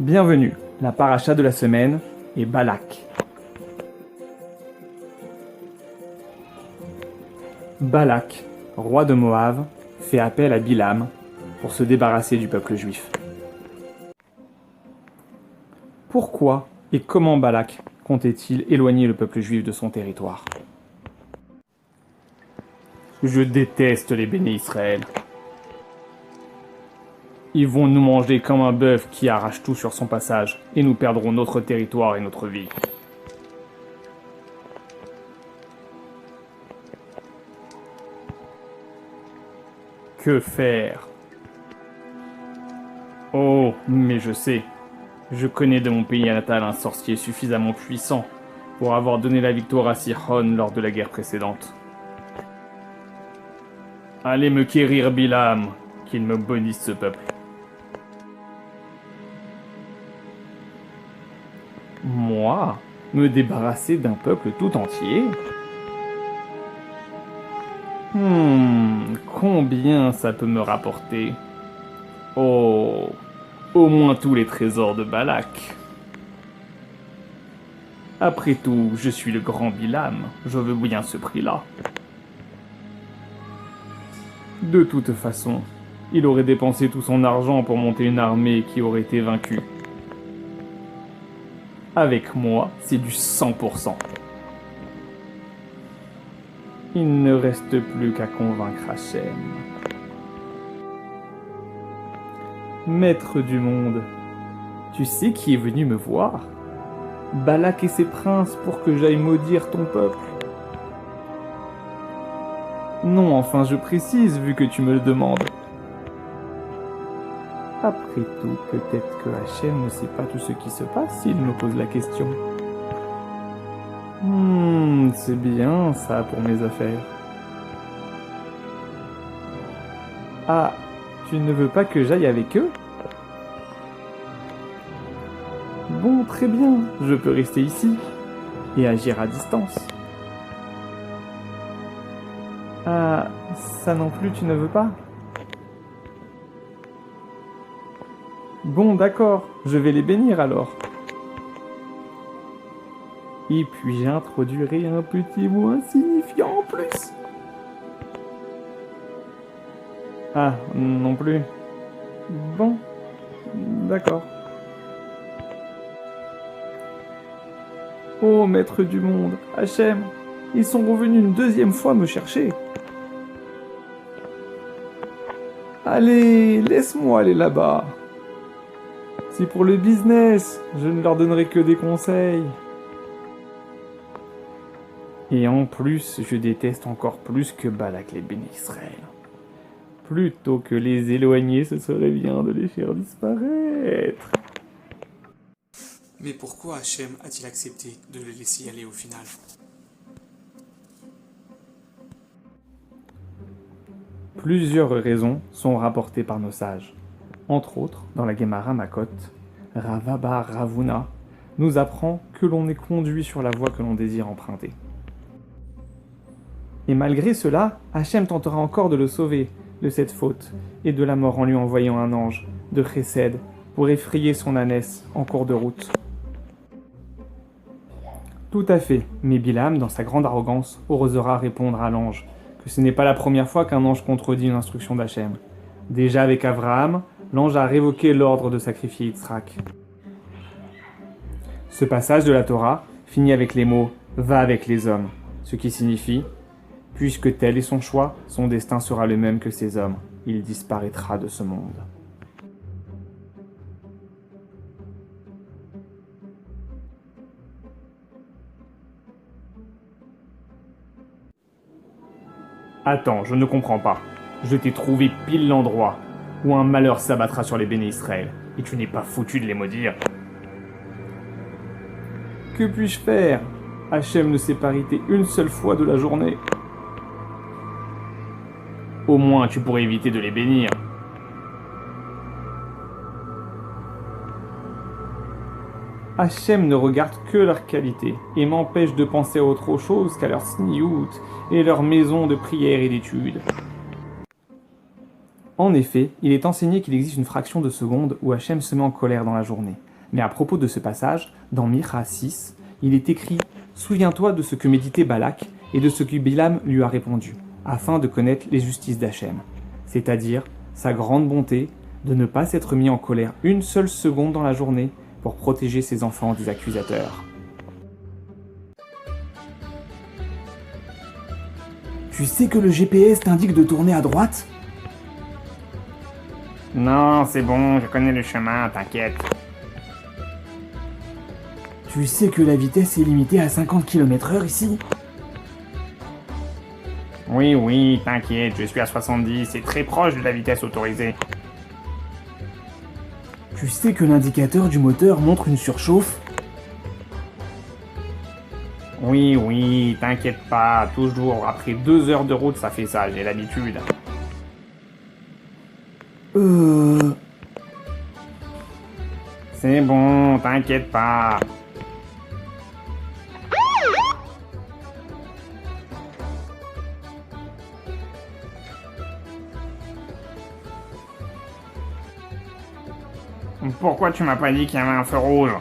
Bienvenue, la paracha de la semaine est Balak. Balak, roi de Moab, fait appel à Bilam pour se débarrasser du peuple juif. Pourquoi et comment Balak comptait-il éloigner le peuple juif de son territoire? Je déteste les béné Israël. Ils vont nous manger comme un bœuf qui arrache tout sur son passage, et nous perdrons notre territoire et notre vie. Que faire? Oh, mais je sais. Je connais de mon pays natal un sorcier suffisamment puissant pour avoir donné la victoire à Sihon lors de la guerre précédente. Allez me quérir Bilam, qu'il me bénisse ce peuple. Moi, me débarrasser d'un peuple tout entier? Combien ça peut me rapporter? Oh, au moins tous les trésors de Balak. Après tout, je suis le grand Bilam, je veux bien ce prix-là. De toute façon, il aurait dépensé tout son argent pour monter une armée qui aurait été vaincue. Avec moi, c'est du 100%. Il ne reste plus qu'à convaincre Hachem. Maître du monde, tu sais qui est venu me voir? Balak et ses princes pour que j'aille maudire ton peuple. Non, enfin je précise vu que tu me le demandes. Après tout, peut-être que Hachem ne sait pas tout ce qui se passe s'il me pose la question. C'est bien ça pour mes affaires. Ah, tu ne veux pas que j'aille avec eux? Bon, très bien, je peux rester ici et agir à distance. Ah, ça non plus tu ne veux pas? Bon, d'accord, je vais les bénir alors. Et puis j'introduirai un petit mot insignifiant en plus. Ah, non plus. Bon, d'accord. Oh, maître du monde, Hachem, ils sont revenus une deuxième fois me chercher. Allez, laisse-moi aller là-bas. C'est pour le business, je ne leur donnerai que des conseils. Et en plus, je déteste encore plus que Balak les béné Israël. Plutôt que les éloigner, ce serait bien de les faire disparaître. Mais pourquoi Hachem a-t-il accepté de le laisser y aller au final? Plusieurs raisons sont rapportées par nos sages. Entre autres, dans la Gemara Makot, Rava bar Ravuna nous apprend que l'on est conduit sur la voie que l'on désire emprunter. Et malgré cela, Hachem tentera encore de le sauver de cette faute et de la mort en lui envoyant un ange de Chesed pour effrayer son ânesse en cours de route. Tout à fait, mais Bilam, dans sa grande arrogance, osera répondre à l'ange que ce n'est pas la première fois qu'un ange contredit une instruction d'Hachem. Déjà avec Abraham, l'ange a révoqué l'ordre de sacrifier Yitzhak. Ce passage de la Torah finit avec les mots « va avec les hommes », ce qui signifie « puisque tel est son choix, son destin sera le même que ces hommes, il disparaîtra de ce monde ». Attends, je ne comprends pas. Je t'ai trouvé pile l'endroit où un malheur s'abattra sur les béné Israël, et tu n'es pas foutu de les maudire. Que puis-je faire? Hachem ne s'est pas arrêté une seule fois de la journée. Au moins, tu pourrais éviter de les bénir. Hachem ne regarde que leur qualité et m'empêche de penser à autre chose qu'à leur sniout et leur maison de prière et d'étude. En effet, il est enseigné qu'il existe une fraction de seconde où Hachem se met en colère dans la journée, Mais à propos de ce passage, dans Micha 6, il est écrit « Souviens-toi de ce que méditait Balak et de ce que Bilam lui a répondu, afin de connaître les justices d'Hachem, c'est-à-dire sa grande bonté de ne pas s'être mis en colère une seule seconde dans la journée pour protéger ses enfants des accusateurs. » Tu sais que le GPS t'indique de tourner à droite? Non, c'est bon, je connais le chemin, t'inquiète. Tu sais que la vitesse est limitée à 50 km/h ici? Oui, t'inquiète, je suis à 70, c'est très proche de la vitesse autorisée. Tu sais que l'indicateur du moteur montre une surchauffe? Oui, t'inquiète pas, toujours, après 2 heures de route ça fait ça, j'ai l'habitude. C'est bon, t'inquiète pas. Pourquoi tu m'as pas dit qu'il y avait un feu rouge?